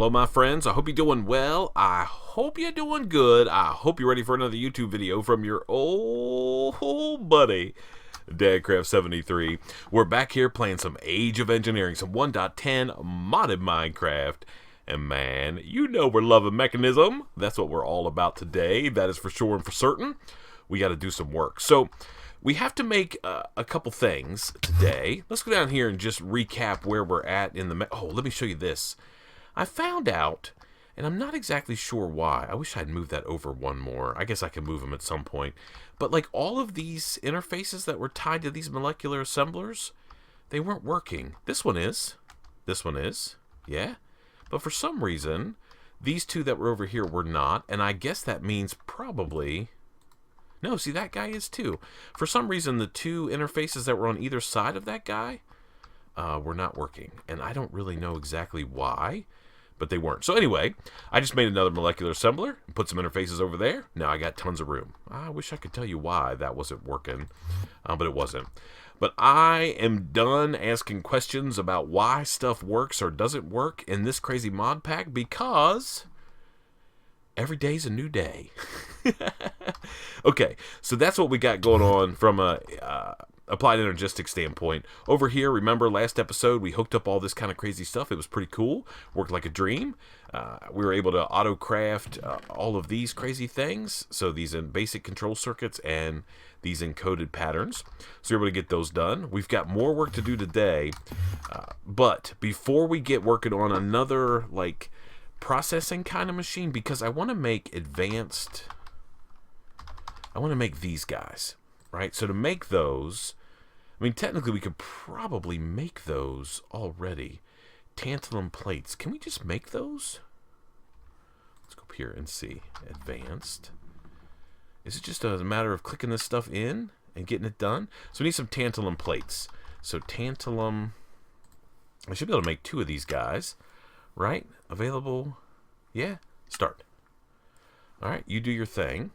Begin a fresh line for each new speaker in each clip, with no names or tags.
Hello, my friends. I hope you're doing well. I hope you're doing good. I hope you're ready for another YouTube video from your old buddy, Dadcraft73. We're back here playing some Age of Engineering, some 1.10 modded Minecraft. And man, you know we're loving Mekanism. That's what we're all about today. That is for sure and for certain. We got to do some work. So we have to make a couple things today. Let's go down here and just recap where we're at in the... Oh, let me show you this. I found out, and I'm not exactly sure why. I wish I'd moved that over one more. I guess I can move them at some point. But like all of these interfaces that were tied to these molecular assemblers, they weren't working. This one is. This one is. Yeah. But for some reason, these two that were over here were not. And I guess that means probably... No, see, that guy is too. For some reason, the two interfaces that were on either side of that guy were not working. And I don't really know exactly why, but they weren't. So anyway, I just made another molecular assembler and put some interfaces over there. Now I got tons of room. I wish I could tell you why that wasn't working, but it wasn't. But I am done asking questions about why stuff works or doesn't work in this crazy mod pack, because every day's a new day. Okay, so that's what we got going on from a applied energistic standpoint. Over here, remember last episode, we hooked up all this kind of crazy stuff. It was pretty cool. Worked like a dream. We were able to auto-craft all of these crazy things. So these in basic control circuits and these encoded patterns. So you're able to get those done. We've got more work to do today. But before we get working on another, like, processing kind of machine, because I want to make advanced... I want to make these guys, right? So to make those... I mean, technically, we could probably make those already. Tantalum plates. Can we just make those? Let's go up here and see. Advanced. Is it just a matter of clicking this stuff in and getting it done? So we need some tantalum plates. So tantalum... I should be able to make 2 of these guys, right? Available. Yeah. Start. All right. You do your thing.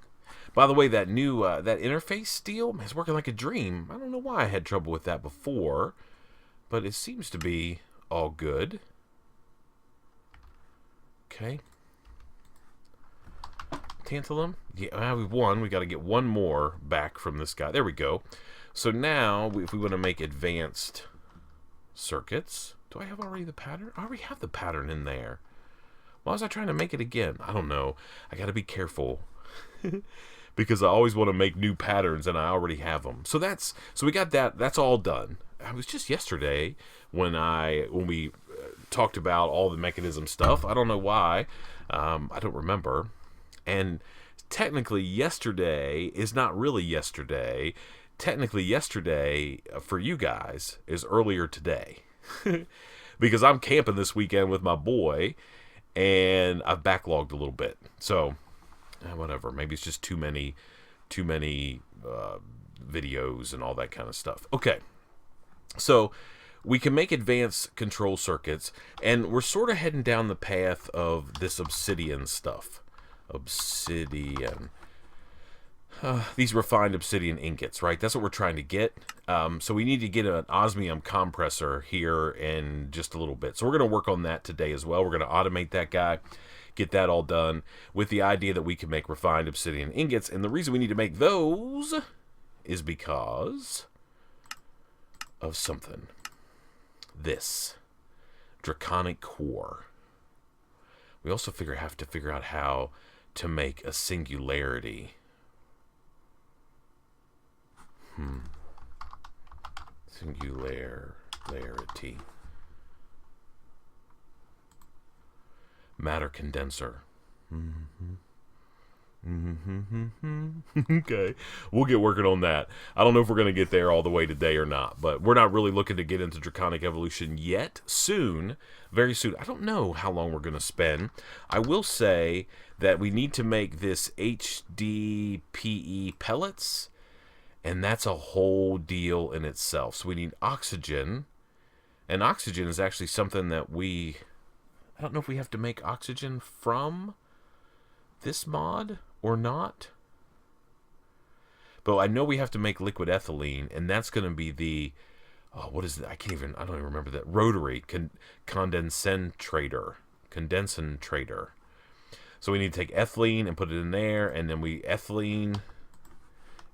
By the way, that new that interface deal is working like a dream. I don't know why I had trouble with that before, but it seems to be all good. Okay. Tantalum. Yeah, we've won. We got to get one more back from this guy. There we go. So now, if we want to make advanced circuits, do I have already the pattern? I already have the pattern in there. Why was I trying to make it again? I don't know. I got to be careful. Because I always want to make new patterns and I already have them. So we got that. That's all done. I was just yesterday when we talked about all the Mekanism stuff. I don't know why. I don't remember. And technically yesterday is not really yesterday. Technically yesterday for you guys is earlier today. Because I'm camping this weekend with my boy and I've backlogged a little bit. So whatever, maybe it's just too many videos and all that kind of stuff. Okay, so we can make advanced control circuits, and we're sort of heading down the path of this obsidian stuff. Obsidian. These refined obsidian ingots, right? That's what we're trying to get. So we need to get an osmium compressor here in just a little bit. So we're going to work on that today as well. We're going to automate that guy. Get that all done with the idea that we can make refined obsidian ingots. And the reason we need to make those is because of something. This. Draconic core. We also have to figure out how to make a singularity. Singularity. Matter condenser. Okay, we'll get working on that. I don't know if we're going to get there all the way today or not, but we're not really looking to get into draconic evolution yet. Soon, very soon. I don't know how long we're going to spend. I will say that we need to make this HDPE pellets, and that's a whole deal in itself. So we need oxygen, and oxygen is actually something that I don't know if we have to make oxygen from this mod or not. But I know we have to make liquid ethylene, and that's going to be the what is it? I don't even remember that. Rotary condensator. condensator. So we need to take ethylene and put it in there, and then ethylene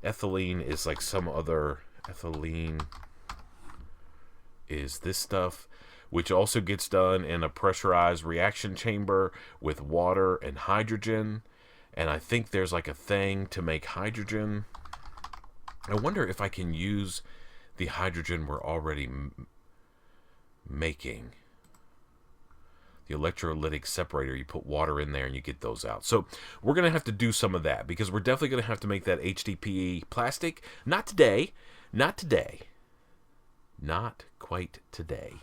is like some other, ethylene is this stuff, which also gets done in a pressurized reaction chamber with water and hydrogen. And I think there's like a thing to make hydrogen. I wonder if I can use the hydrogen we're already making. The electrolytic separator, you put water in there and you get those out. So we're going to have to do some of that, because we're definitely going to have to make that HDPE plastic. Not today. Not today. Not quite today.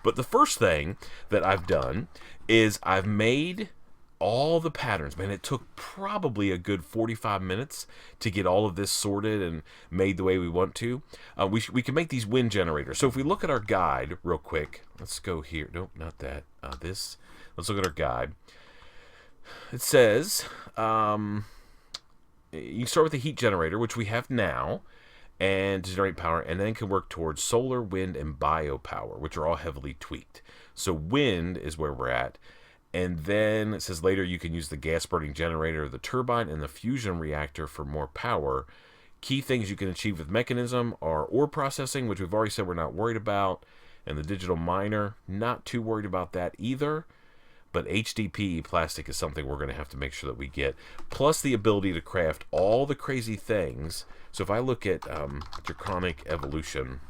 But the first thing that I've done is I've made all the patterns. Man, it took probably a good 45 minutes to get all of this sorted and made the way we want to. We can make these wind generators. So if we look at our guide real quick, let's go here. Nope, not that. This. Let's look at our guide. It says you can start with the heat generator, which we have now, and to generate power, and then can work towards solar, wind, and biopower, which are all heavily tweaked. So wind is where we're at. And then it says later you can use the gas-burning generator, the turbine, and the fusion reactor for more power. Key things you can achieve with Mekanism are ore processing, which we've already said we're not worried about, and the digital miner, not too worried about that either. But HDPE plastic is something we're going to have to make sure that we get. Plus the ability to craft all the crazy things. So if I look at Draconic Evolution,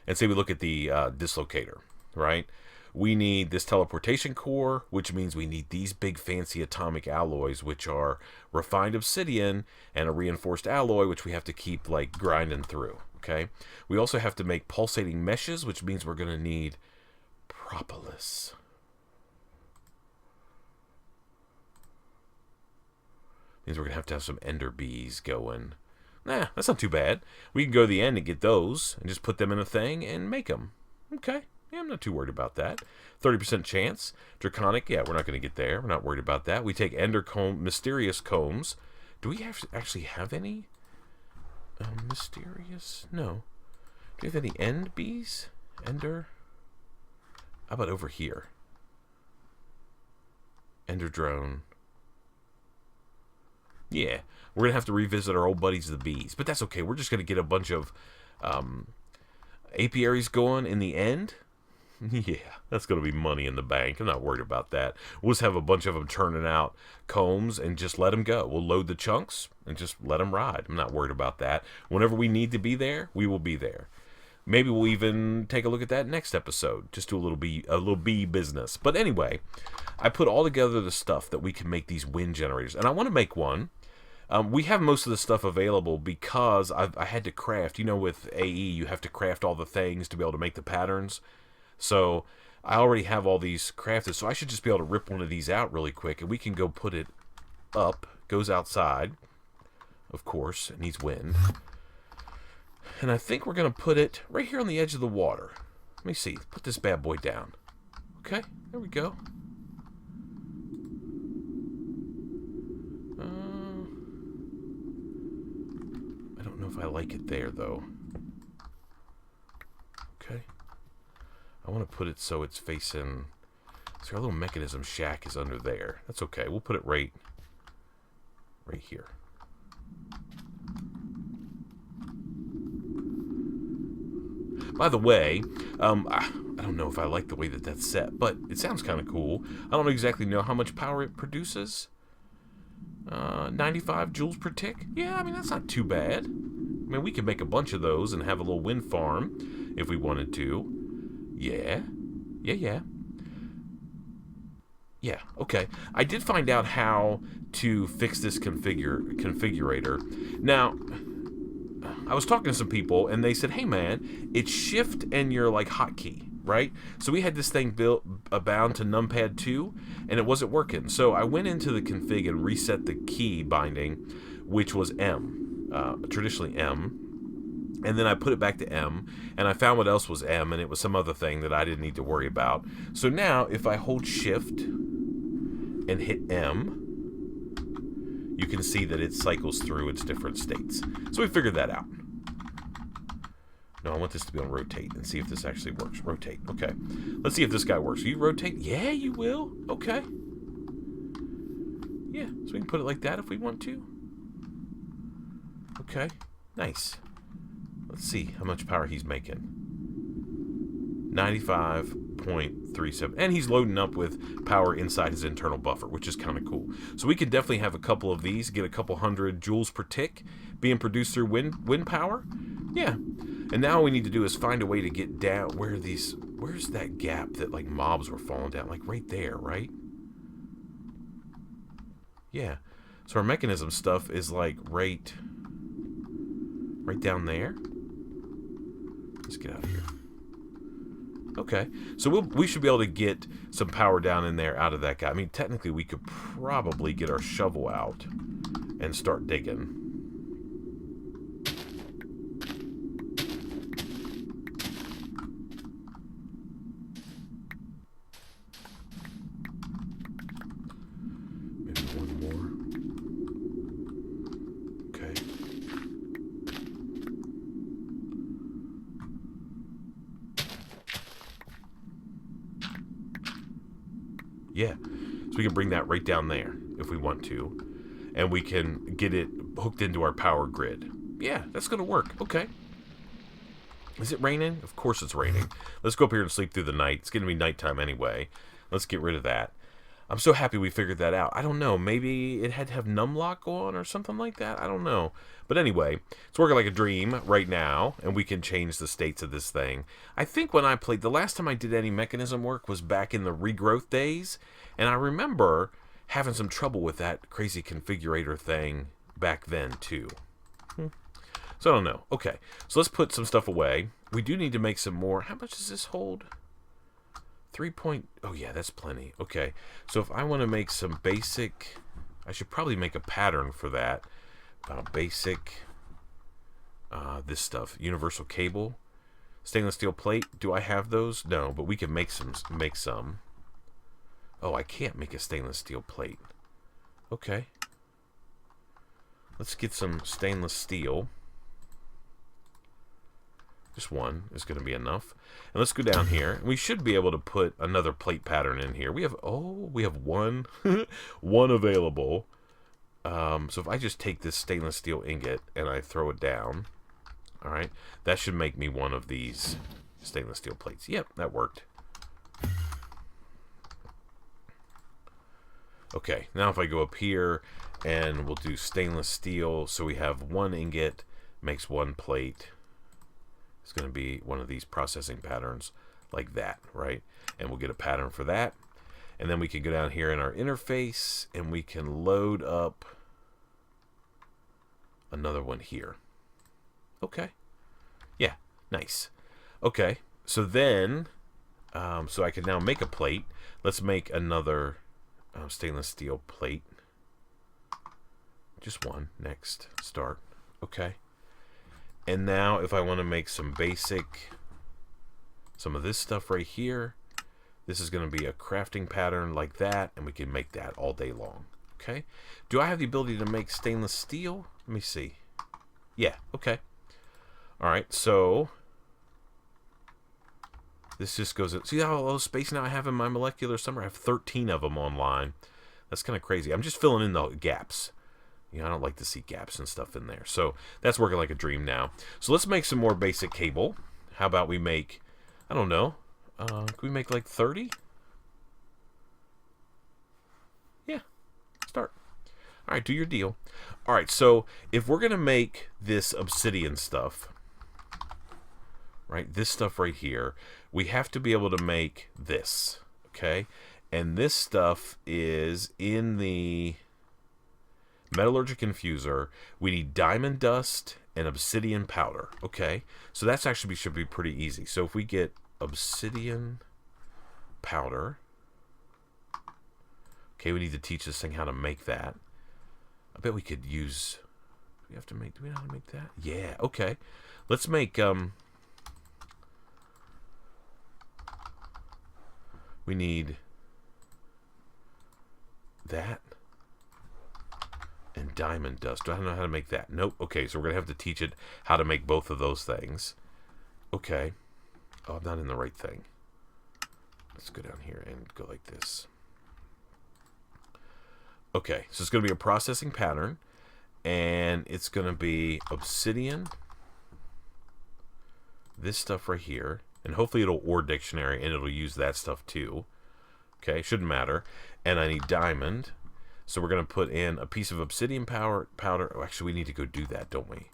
and say we look at the dislocator, right? We need this teleportation core, which means we need these big fancy atomic alloys, which are refined obsidian and a reinforced alloy, which we have to keep like grinding through. Okay. We also have to make pulsating meshes, which means we're going to need propolis. Means we're going to have some ender bees going. Nah, that's not too bad. We can go to the end and get those and just put them in a thing and make them. Okay. Yeah, I'm not too worried about that. 30% chance. Draconic, yeah, we're not going to get there. We're not worried about that. We take ender comb, mysterious combs. Do we actually have any? Mysterious? No. Do we have any end bees? Ender? How about over here? Ender drone. Yeah, we're going to have to revisit our old buddies, the bees. But that's okay. We're just going to get a bunch of apiaries going in the end. Yeah, that's going to be money in the bank. I'm not worried about that. We'll just have a bunch of them turning out combs and just let them go. We'll load the chunks and just let them ride. I'm not worried about that. Whenever we need to be there, we will be there. Maybe we'll even take a look at that next episode. Just do a little bee business. But anyway, I put all together the stuff that we can make these wind generators. And I want to make one. We have most of the stuff available because I had to craft. You know, with AE, you have to craft all the things to be able to make the patterns. So I already have all these crafted, so I should just be able to rip one of these out really quick, and we can go put it up. Goes outside, of course. It needs wind. And I think we're going to put it right here on the edge of the water. Let me see. Put this bad boy down. Okay, there we go. I don't know if I like it there, though. Okay. I want to put it so it's facing... So our little Mekanism shack is under there. That's okay. We'll put it right here. By the way, I don't know if I like the way that that's set, but it sounds kind of cool. I don't exactly know how much power it produces. 95 joules per tick? Yeah, I mean, that's not too bad. I mean, we could make a bunch of those and have a little wind farm if we wanted to. Yeah. Yeah, okay. I did find out how to fix this configurator. Now, I was talking to some people, and they said, hey, man, it's shift and your, like, hotkey, right? So we had this thing bound to numpad 2, and it wasn't working. So I went into the config and reset the key binding, which was M, traditionally M. And then I put it back to M, and I found what else was M, and it was some other thing that I didn't need to worry about. So now, if I hold Shift and hit M, you can see that it cycles through its different states. So we figured that out. No, I want this to be on rotate and see if this actually works. Rotate. Okay. Let's see if this guy works. You rotate? Yeah, you will. Okay. Yeah, so we can put it like that if we want to. Okay. Nice. Let's see how much power he's making. 95.37. And he's loading up with power inside his internal buffer, which is kind of cool. So we could definitely have a couple of these, get a couple hundred joules per tick being produced through wind power. Yeah. And now all we need to do is find a way to get down where's that gap that like mobs were falling down? Like right there, right? Yeah. So our mechanism stuff is like right down there. Let's get out of here. Okay. So we should be able to get some power down in there out of that guy. I mean, technically we could probably get our shovel out and start digging. Yeah, so we can bring that right down there if we want to, and we can get it hooked into our power grid. Yeah, that's gonna work. Okay. Is it raining? Of course it's raining. Let's go up here and sleep through the night. It's gonna be nighttime anyway. Let's get rid of that. I'm so happy we figured that out. I don't know. Maybe it had to have numlock on or something like that. I don't know. But anyway, it's working like a dream right now, and we can change the states of this thing. I think when I played, the last time I did any mechanism work was back in the regrowth days, and I remember having some trouble with that crazy configurator thing back then, too. So I don't know. Okay, so let's put some stuff away. We do need to make some more. How much does this hold? 3 point... Oh, yeah, that's plenty. Okay, so if I want to make some basic... I should probably make a pattern for that. Basic... this stuff. Universal cable. Stainless steel plate. Do I have those? No, but we can make some. Oh, I can't make a stainless steel plate. Okay. Let's get some stainless steel. Just one is going to be enough. And let's go down here. We should be able to put another plate pattern in here. We have one one available. So if I just take this stainless steel ingot and I throw it down, all right, that should make me one of these stainless steel plates. Yep, that worked. Okay, now if I go up here and we'll do stainless steel, so we have one ingot makes one plate. It's going to be one of these processing patterns like that, right? And we'll get a pattern for that. And then we can go down here in our interface and we can load up another one here. Okay. Yeah, nice. Okay, so then, so I can now make a plate. Let's make another stainless steel plate. Just one. Next. Start. Okay. And now if I want to make some of this stuff right here, this is going to be a crafting pattern like that, and we can make that all day long. Okay. Do I have the ability to make stainless steel? Let me see. Yeah. Okay. All right. So this just goes. See how little space now I have in my molecular summer? I have 13 of them online. That's kind of crazy. I'm just filling in the gaps. You know, I don't like to see gaps and stuff in there. So that's working like a dream now. So let's make some more basic cable. How about we make, I don't know, can we make like 30? Yeah, start. All right, do your deal. All right, so if we're going to make this obsidian stuff, right, this stuff right here, we have to be able to make this, okay? And this stuff is in the metallurgic infuser. We need diamond dust and obsidian powder. Okay, so that's actually should be pretty easy. So if we get obsidian powder, okay, we need to teach this thing how to make that. I bet we could use. Do we know how to make that? Yeah. Okay, let's make we need that. And diamond dust. Do I know how to make that? Nope. Okay, so we're going to have to teach it how to make both of those things. Okay. Oh, I'm not in the right thing. Let's go down here and go like this. Okay, so it's going to be a processing pattern, and it's going to be obsidian, this stuff right here, and hopefully it'll OR dictionary, and it'll use that stuff too. Okay, shouldn't matter. And I need diamond, so we're going to put in a piece of obsidian powder. Oh, actually, we need to go do that, don't we?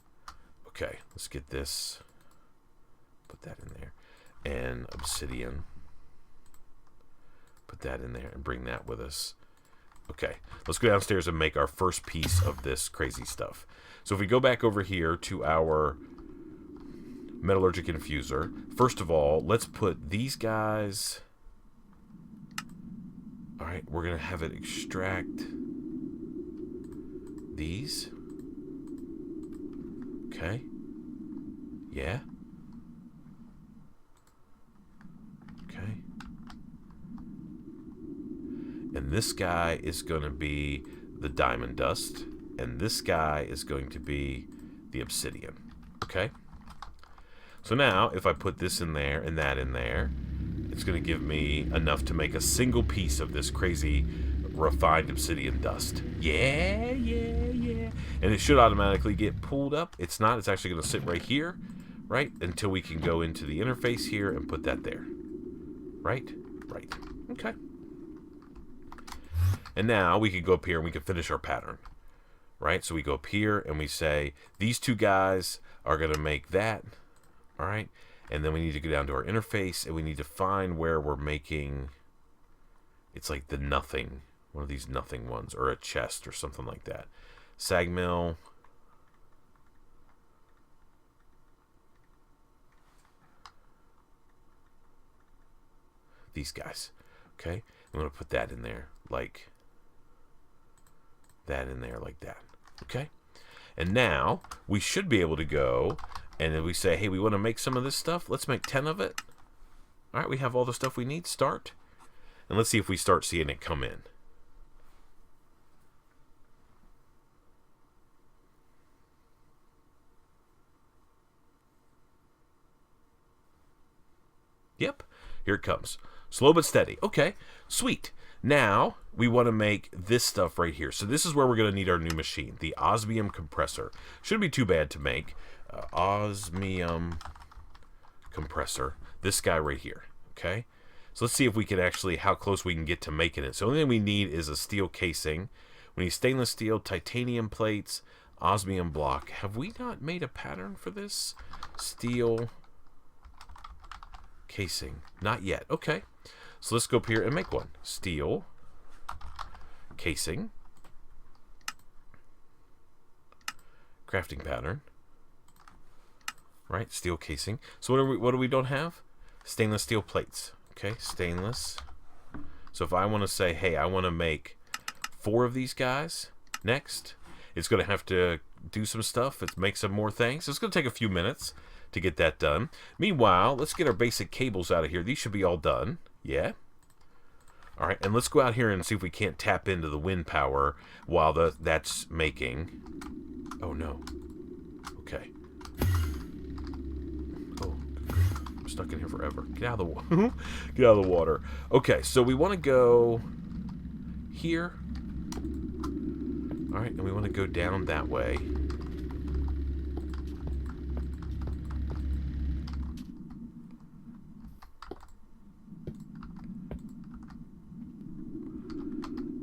Okay, let's get this. Put that in there. And obsidian. Put that in there and bring that with us. Okay, let's go downstairs and make our first piece of this crazy stuff. So if we go back over here to our metallurgic infuser, first of all, let's put these guys... Alright, we're going to have it extract these. Okay. Yeah. Okay. And this guy is going to be the diamond dust. And this guy is going to be the obsidian. Okay? So now, if I put this in there and that in there, it's going to give me enough to make a single piece of this crazy refined obsidian dust. Yeah, yeah, yeah. And it should automatically get pulled up. It's not. It's actually going to sit right here, right? Until we can go into the interface here and put that there. Right? Right. Okay. And now we can go up here and we can finish our pattern. Right? So we go up here and we say, these two guys are going to make that. All right? And then we need to go down to our interface and we need to find where we're making, it's like the nothing, one of these nothing ones, or a chest or something like that. Sag mill. These guys. Okay? I'm going to put that in there like that in there like that. Okay? And now we should be able to go and then we say, hey, we want to make some of this stuff. Let's make 10 of it. All right, we have all the stuff we need. Start. And let's see if we start seeing it come in. Yep, here it comes. Slow but steady. Okay, sweet. Now, we want to make this stuff right here. So this is where we're going to need our new machine, the osmium compressor. Shouldn't be too bad to make. Osmium compressor. This guy right here. Okay? So let's see if we can actually, how close we can get to making it. So the only thing we need is a steel casing. We need stainless steel, titanium plates, osmium block. Have we not made a pattern for this? Steel casing. Not yet. Okay. So let's go up here and make one. Steel casing. Crafting pattern. Right? Steel casing. So what do we don't have? Stainless steel plates. Okay, stainless. So if I want to say, hey, I want to make 4 of these guys next, it's going to have to do some stuff. It's make some more things. So it's going to take a few minutes to get that done. Meanwhile, let's get our basic cables out of here. These should be all done. Yeah. All right, and let's go out here and see if we can't tap into the wind power while that's making. Oh, no. Okay. Oh, I'm stuck in here forever. Get out of the water. Get out of the water. Okay, so we want to go here. All right, and we want to go down that way.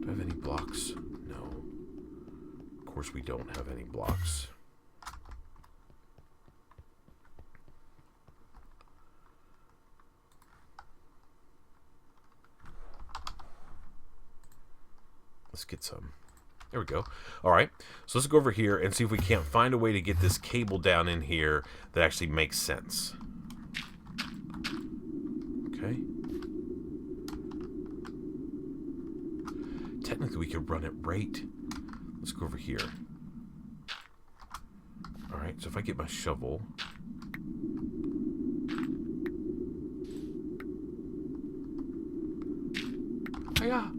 Do I have any blocks? No. Of course we don't have any blocks. Let's get some. There we go. All right. So let's go over here and see if we can't find a way to get this cable down in here that actually makes sense. Okay. Technically, we could run it right. Let's go over here. All right. So if I get my shovel. Hiya.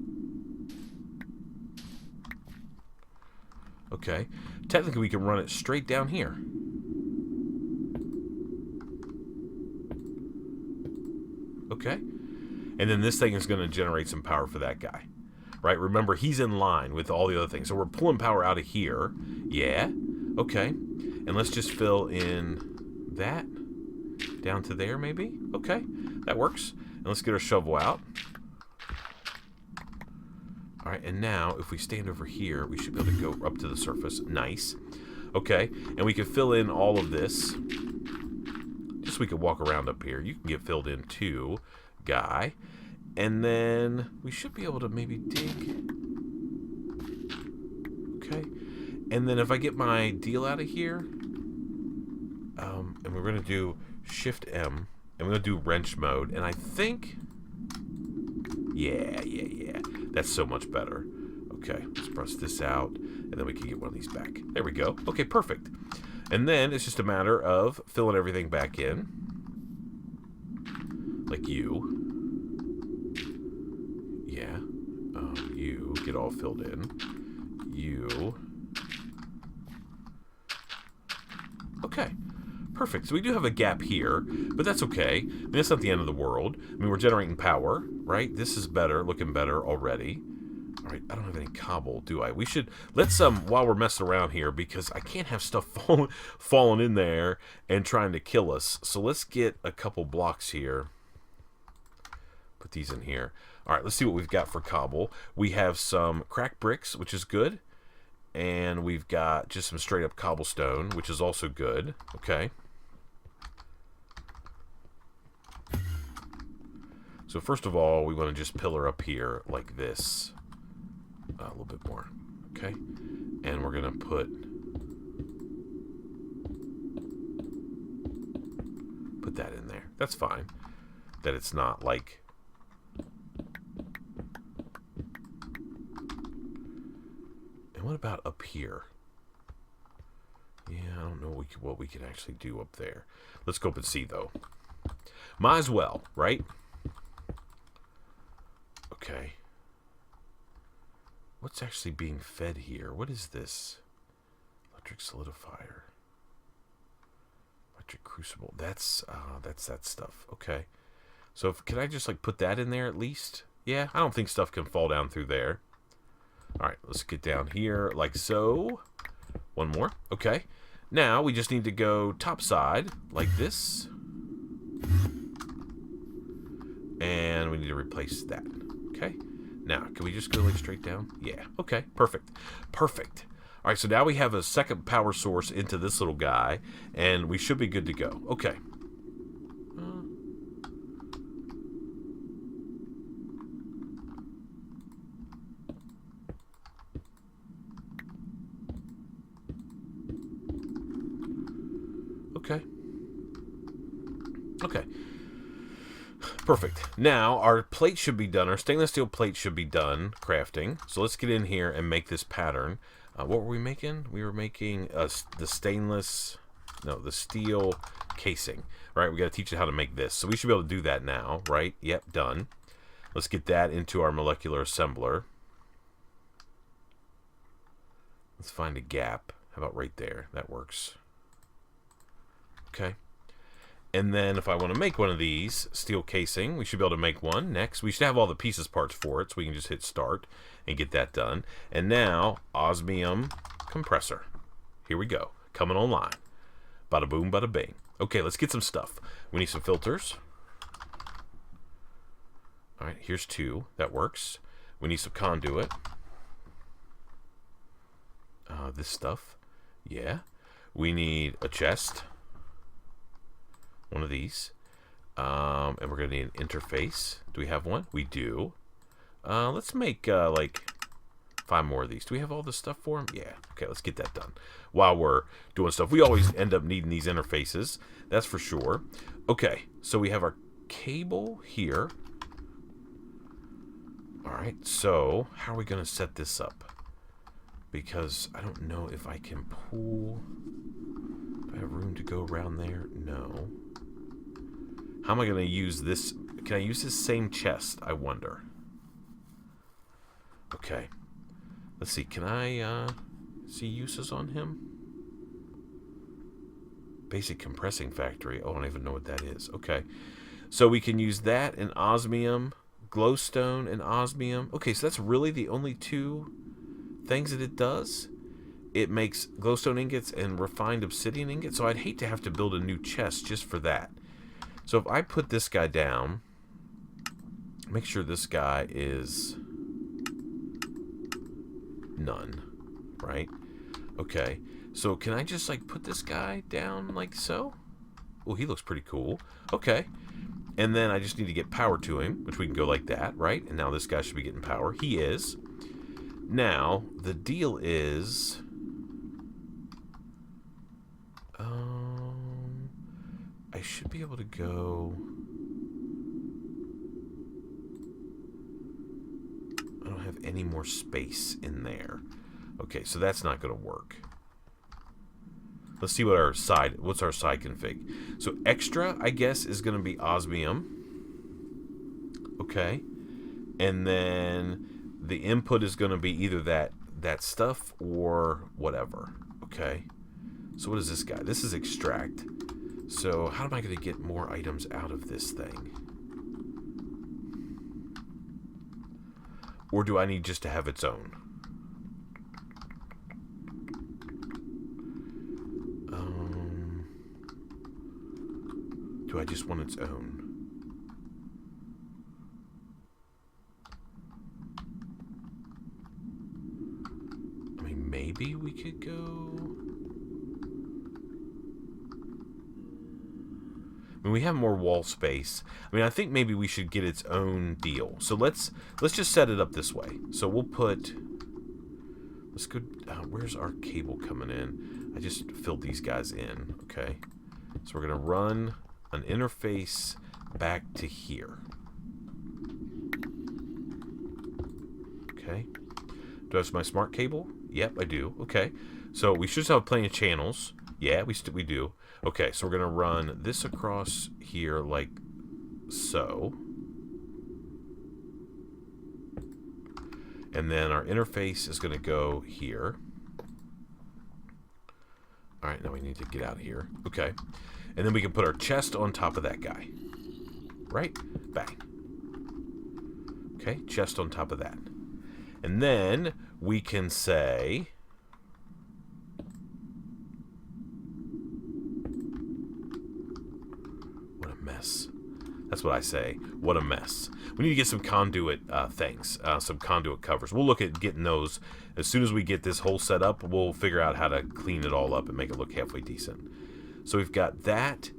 Okay, technically we can run it straight down here. Okay. And then this thing is going to generate some power for that guy. Right? Remember, he's in line with all the other things. So we're pulling power out of here. Yeah. Okay. And let's just fill in that down to there, maybe. Okay. That works. And let's get our shovel out. All right. And now, if we stand over here, we should be able to go up to the surface. Nice. Okay. And we can fill in all of this. Just so we can walk around up here. You can get filled in too, guy. And then we should be able to maybe dig. Okay. And then if I get my deal out of here, and we're going to do Shift M, and we're going to do wrench mode. And I think, yeah. That's so much better. Okay, let's brush this out, and then we can get one of these back. There we go. Okay, perfect. And then it's just a matter of filling everything back in. Like you. Yeah. You get all filled in. You. Okay. Perfect. So we do have a gap here, but that's okay. I mean, that's not the end of the world. I mean, we're generating power, right? This is better, looking better already. All right, I don't have any cobble, do I? We should, let's, while we're messing around here, because I can't have stuff falling in there and trying to kill us. So let's get a couple blocks here. Put these in here. All right, let's see what we've got for cobble. We have some cracked bricks, which is good. And we've got just some straight up cobblestone, which is also good. Okay. So first of all, we want to just pillar up here like this. A little bit more. Okay. And we're going to put that in there. That's fine. That it's not like... And what about up here? Yeah, I don't know what we can actually do up there. Let's go up and see, though. Might as well, right? Okay. What's actually being fed here? What is this? Electric solidifier. Electric crucible. That's that stuff. Okay. So can I just like put that in there at least? Yeah, I don't think stuff can fall down through there. All right, let's get down here like so. One more. Okay. Now we just need to go top side like this. And we need to replace that. Okay. Now, can we just go like straight down? Yeah. Okay. Perfect. Perfect. All right. So now we have a second power source into this little guy, and we should be good to go. Okay. Okay. Okay. Perfect. Now, our plate should be done. Our stainless steel plate should be done crafting. So let's get in here and make this pattern. What were we making? We were making the steel casing. Right? We got to teach it how to make this. So we should be able to do that now, right? Yep, done. Let's get that into our molecular assembler. Let's find a gap. How about right there? That works. Okay. And then if I want to make one of these steel casing, we should be able to make one. Next, we should have all the pieces parts for it, so we can just hit start and get that done. And now, osmium compressor. Here we go. Coming online. Bada boom, bada bing. Okay, let's get some stuff. We need some filters. All right, here's 2. That works. We need some conduit. This stuff. Yeah. We need a chest. One of these. And we're going to need an interface. Do we have one? We do. Let's make like 5 more of these. Do we have all this stuff for them? Yeah. Okay, let's get that done. While we're doing stuff, we always end up needing these interfaces. That's for sure. Okay, so we have our cable here. All right, so how are we going to set this up? Because I don't know if I can pull... Do I have room to go around there? No. How am I going to use this? Can I use this same chest? I wonder. Okay. Let's see. Can I see uses on him? Basic compressing factory. Oh, I don't even know what that is. Okay. So we can use that and osmium, glowstone and osmium. Okay, so that's really the only two things that it does. It makes glowstone ingots and refined obsidian ingots. So I'd hate to have to build a new chest just for that. So if I put this guy down, make sure this guy is none, right? Okay, so can I just like put this guy down like so? Oh, he looks pretty cool. Okay, and then I just need to get power to him, which we can go like that, right? And now this guy should be getting power. He is. Now, the deal is... I should be able to go... I don't have any more space in there. Okay, so that's not going to work. Let's see what what's our side config. So extra, I guess, is going to be osmium. Okay. And then the input is going to be either that stuff or whatever. Okay. So what is this guy? This is extract. So how am I going to get more items out of this thing? Or do I need just to have its own? Do I just want its own? I mean, maybe we could go... I mean, we have more wall space. I mean, I think maybe we should get its own deal. So let's just set it up this way. So we'll put... Let's go... where's our cable coming in? I just filled these guys in. Okay. So we're going to run an interface back to here. Okay. Do I have my smart cable? Yep, I do. Okay. So we should have plenty of channels. Yeah, we do. Okay, so we're going to run this across here like so. And then our interface is going to go here. All right, now we need to get out of here. Okay. And then we can put our chest on top of that guy. Right? Bang. Okay, chest on top of that. And then we can say... What a mess. That's what I say. What a mess. We need to get some conduit things, some conduit covers. We'll look at getting those. As soon as we get this whole set up, we'll figure out how to clean it all up and make it look halfway decent. So we've got that,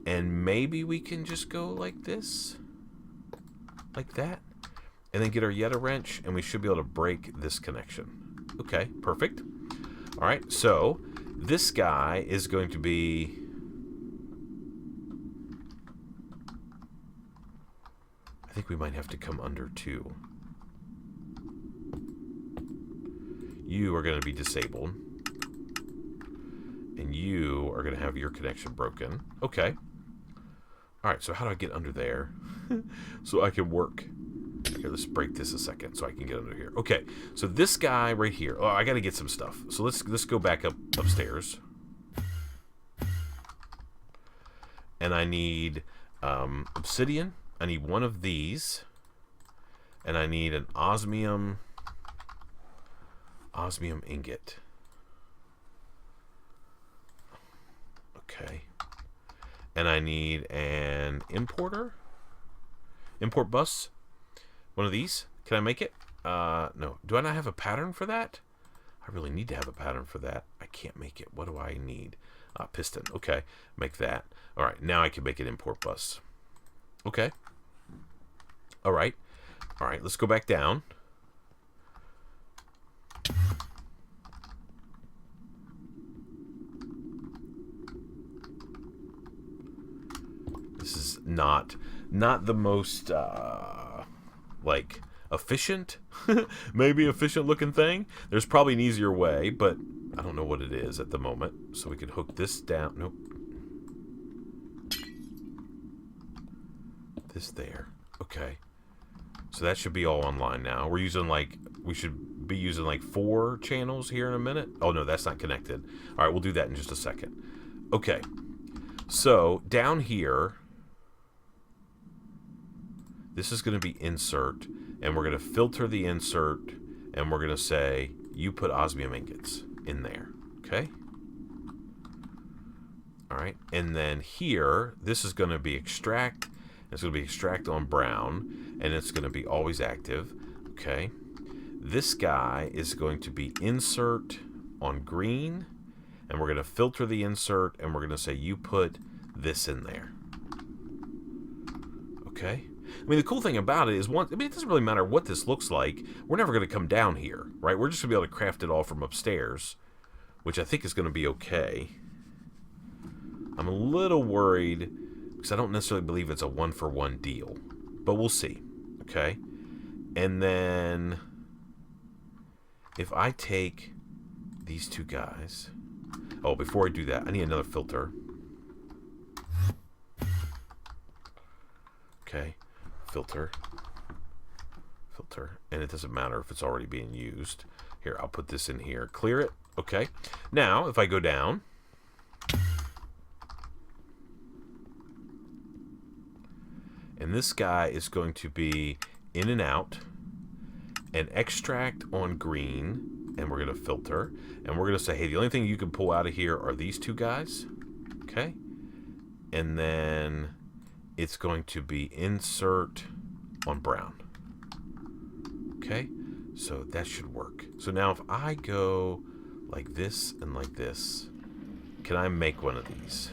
and maybe we can just go like this, like that, and then get our Yeta wrench, and we should be able to break this connection. Okay, perfect. All right, so this guy is going to be... I think we might have to come under too. You are going to be disabled. And you are going to have your connection broken. Okay. Alright, so how do I get under there? So I can work. Here, let's break this a second so I can get under here. Okay, so this guy right here. Oh, I got to get some stuff. So let's go back upstairs. And I need obsidian. I need one of these. And I need an osmium ingot. Okay. And I need an import bus. One of these. Can I make it? No. Do I not have a pattern for that? I really need to have a pattern for that. I can't make it. What do I need? Piston. Okay. Make that. All right. Now I can make an import bus. Okay. All right. All right. Let's go back down. This is not the most like efficient, maybe efficient looking thing. There's probably an easier way, but I don't know what it is at the moment. So we could hook this down. Nope. This there. Okay. So that should be all online now. We should be using like 4 channels here in a minute. Oh no, that's not connected. All right, we'll do that in just a second. Okay. So down here, This is going to be insert, and we're going to filter the insert, and we're going to say, you put osmium ingots in there, okay? All right, and then here, this is going to be extract. It's going to be extract on brown, and it's going to be always active, okay? This guy is going to be insert on green, and we're going to filter the insert, and we're going to say, you put this in there, okay? I mean, the cool thing about it is, it doesn't really matter what this looks like. We're never going to come down here, right? We're just going to be able to craft it all from upstairs, which I think is going to be okay. I'm a little worried because I don't necessarily believe it's a one-for-one deal, but we'll see, okay? And then if I take these two guys... Oh, before I do that, I need another filter. Okay, filter, and it doesn't matter if it's already being used. Here, I'll put this in here, clear it. Okay, now if I go down, and this guy is going to be in and out, and extract on green, and we're going to filter, and we're going to say, hey, the only thing you can pull out of here are these two guys, okay, and then it's going to be insert on brown. Okay, so that should work. So now if I go like this and like this, can I make one of these?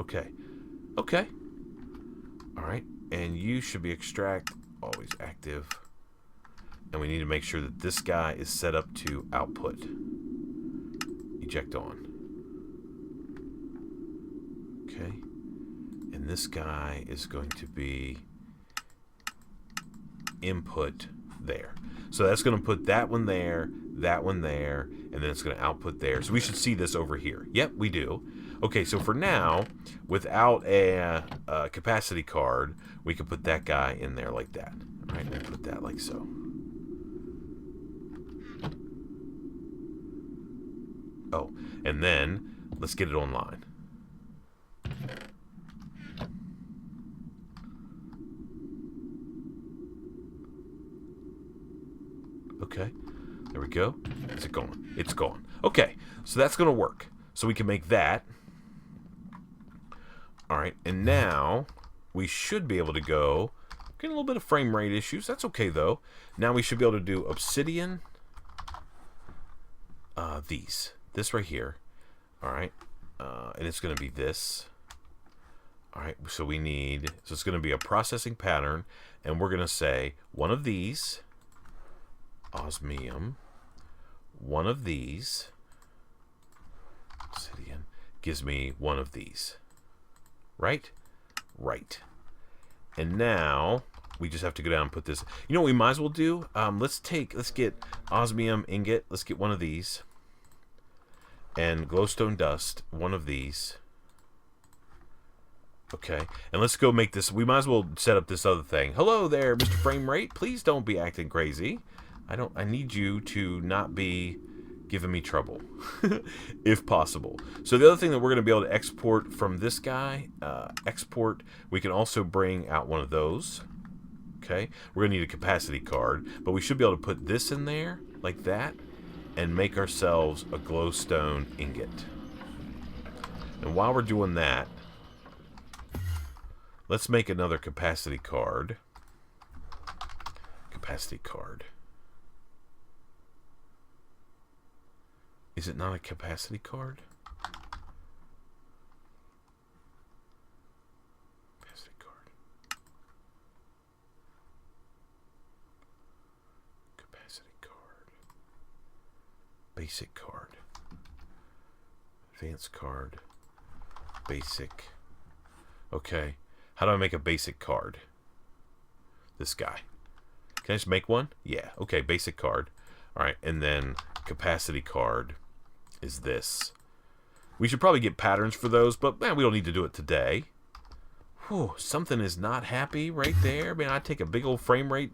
Okay. Okay. All right. And you should be extract, always active. And we need to make sure that this guy is set up to output. Eject on. Okay. And this guy is going to be input there. So that's going to put that one there, and then it's going to output there. So we should see this over here. Yep, we do. Okay, so for now, without a capacity card, we can put that guy in there like that. All right, and put that like so. Oh, and then let's get it online. Okay, there we go. Is it gone? It's gone. Okay, so that's going to work. So we can make that. All right, and now we should be able to go. Getting a little bit of frame rate issues. That's okay, though. Now we should be able to do obsidian. This right here. All right, and it's going to be this. All right, so we need, so it's going to be a processing pattern, and we're going to say one of these, osmium, one of these, obsidian, gives me one of these. Right? Right. And now we just have to go down and put this. You know what we might as well do? Let's get osmium ingot. Let's get one of these. And glowstone dust, one of these. Okay. And let's go make this. We might as well set up this other thing. Hello there, Mr. Frame Rate. Please don't be acting crazy. I need you to not be giving me trouble, if possible. So the other thing that we're going to be able to export from this guy, we can also bring out one of those. Okay, we're going to need a capacity card, but we should be able to put this in there, like that, and make ourselves a glowstone ingot. And while we're doing that, let's make another capacity card. Capacity card. Is it not a capacity card? Capacity card. Capacity card. Basic card. Advanced card. Basic. Okay. How do I make a basic card? This guy. Can I just make one? Yeah. Okay, basic card. All right, and then capacity card is this. We should probably get patterns for those, but man, we don't need to do it today. Whew, something is not happy right there. Man, I take a big old frame rate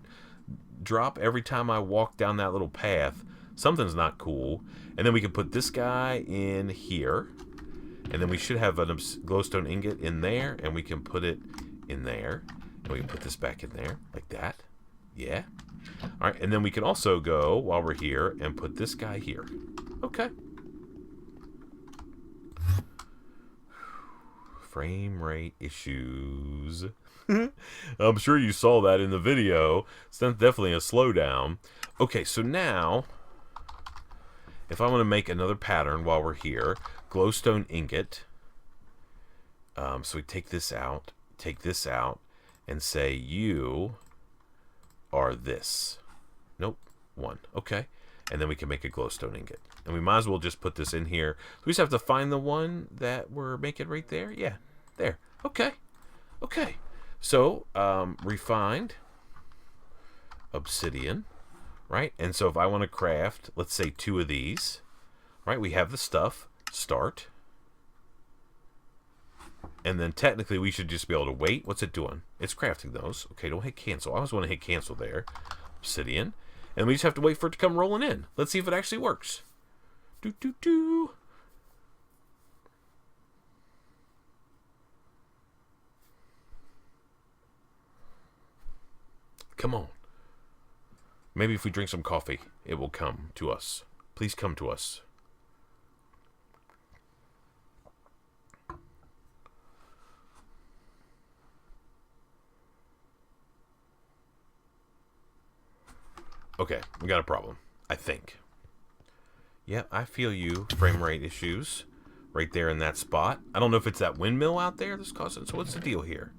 drop every time I walk down that little path. Something's not cool. And then we can put this guy in here. And then we should have a glowstone ingot in there. And we can put it in there. And we can put this back in there. Like that. Yeah. Alright, and then we can also go, while we're here, and put this guy here. Okay. Frame rate issues. I'm sure you saw that in the video. So that's definitely a slowdown. Okay, so now, if I want to make another pattern while we're here, glowstone ingot. So we take this out, and say you are this. Nope, 1. Okay. And then we can make a glowstone ingot. And we might as well just put this in here. We just have to find the one that we're making right there. Yeah, there. Okay. Okay. So, refined obsidian, right? And so if I want to craft, let's say 2 of these, right? We have the stuff. Start. And then technically we should just be able to wait. What's it doing? It's crafting those. Okay, don't hit cancel. I always want to hit cancel there. Obsidian. And we just have to wait for it to come rolling in. Let's see if it actually works. Do. Come on. Maybe if we drink some coffee, it will come to us. Please come to us. Okay, we got a problem, I think. Yeah, I feel you. Frame rate issues right there in that spot. I don't know if it's that windmill out there that's causing. So what's the deal here?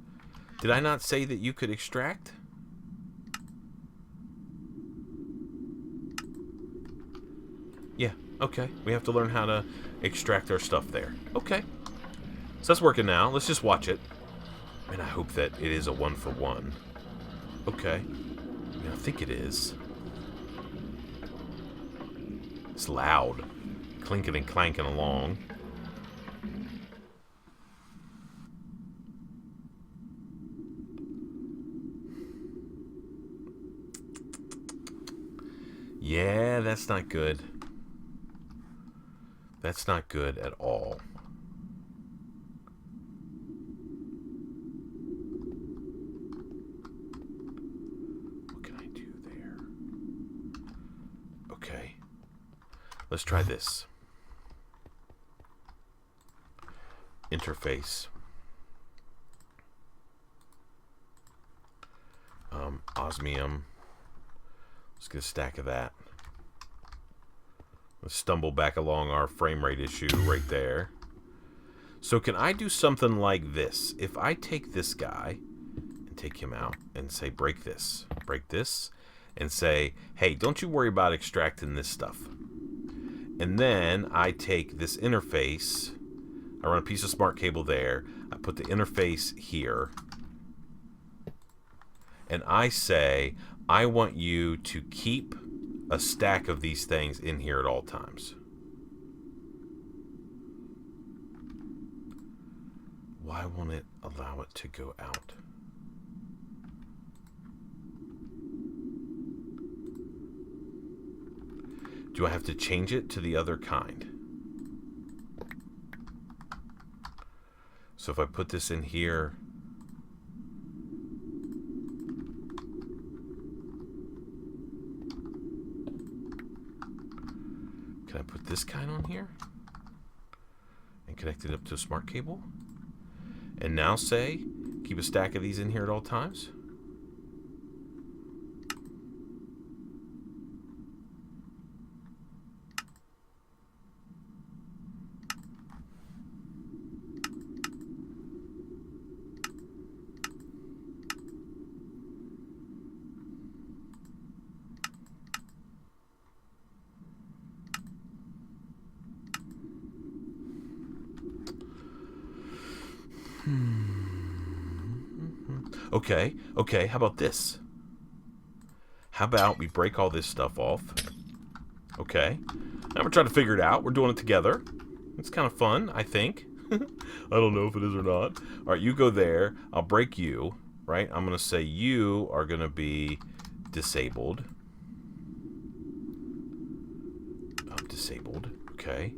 Did I not say that you could extract? Yeah, okay. We have to learn how to extract our stuff there. Okay. So that's working now. Let's just watch it. And I hope that it is a 1-for-1. Okay. Yeah, I think it is. It's loud. Clinking and clanking along. Yeah, that's not good. That's not good at all. What can I do there? Okay. Let's try this. Interface. Osmium. Let's get a stack of that. Let's stumble back along our frame rate issue right there. So can I do something like this? If I take this guy and take him out and say break this, and say, hey, don't you worry about extracting this stuff. And then I take this interface, I run a piece of smart cable there, I put the interface here, and I say, I want you to keep a stack of these things in here at all times. Why won't it allow it to go out? Do I have to change it to the other kind? So if I put this in here, can I put this kind on here and connect it up to a smart cable? And now say, keep a stack of these in here at all times? Okay, how about this? How about we break all this stuff off? Okay. Now we're trying to figure it out. We're doing it together. It's kind of fun, I think. I don't know if it is or not. Alright, you go there. I'll break you, right? I'm going to say you are going to be disabled. disabled. Okay.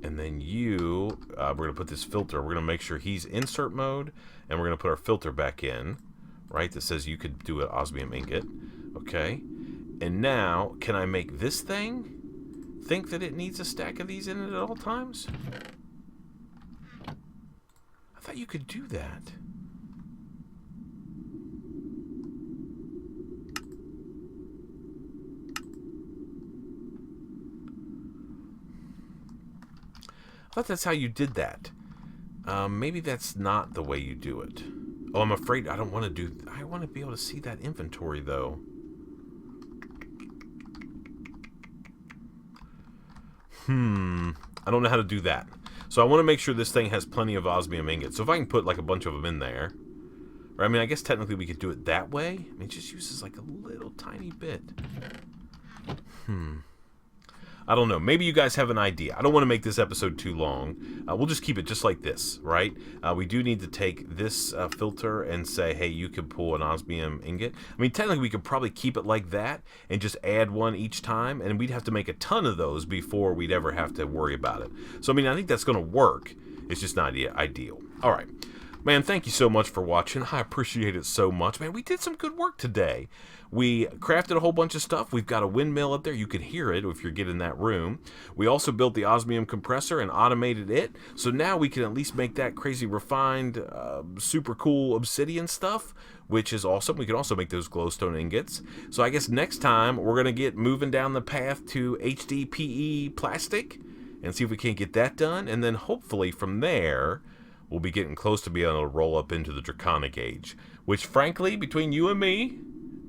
And then you, we're going to put this filter. We're going to make sure he's insert mode. And we're going to put our filter back in. Right? That says you could do an osmium ingot. Okay. And now, can I make this thing think that it needs a stack of these in it at all times? I thought you could do that. I thought that's how you did that. Maybe that's not the way you do it. Oh, I'm afraid I don't want to do... I want to be able to see that inventory, though. I don't know how to do that. So I want to make sure this thing has plenty of osmium ingots. So if I can put like a bunch of them in there... Or, I mean, I guess technically we could do it that way. I mean, it just uses like a little tiny bit. I don't know. Maybe you guys have an idea. I don't want to make this episode too long. We'll just keep it just like this, right? We do need to take this filter and say, hey, you can pull an osmium ingot. I mean, technically, we could probably keep it like that and just add one each time, and we'd have to make a ton of those before we'd ever have to worry about it. So, I mean, I think that's going to work. It's just not ideal. All right. Man, thank you so much for watching. I appreciate it so much. Man, we did some good work today. We crafted a whole bunch of stuff. We've got a windmill up there. You can hear it if you're getting in that room. We also built the osmium compressor and automated it. So now we can at least make that crazy refined, super cool obsidian stuff, which is awesome. We can also make those glowstone ingots. So I guess next time we're going to get moving down the path to HDPE plastic and see if we can't get that done. And then hopefully from there, we'll be getting close to being able to roll up into the Draconic Age, which frankly, between you and me,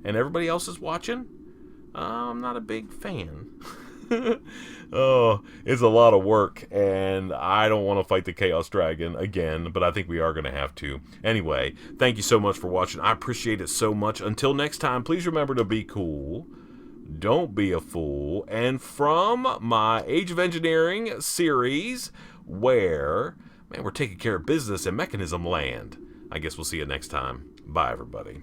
and everybody else is watching, I'm not a big fan. Oh, it's a lot of work, and I don't want to fight the Chaos Dragon again, but I think we are going to have to. Anyway, thank you so much for watching. I appreciate it so much. Until next time, please remember to be cool. Don't be a fool. And from my Age of Engineering series, where, man, we're taking care of business in Mekanism land. I guess we'll see you next time. Bye, everybody.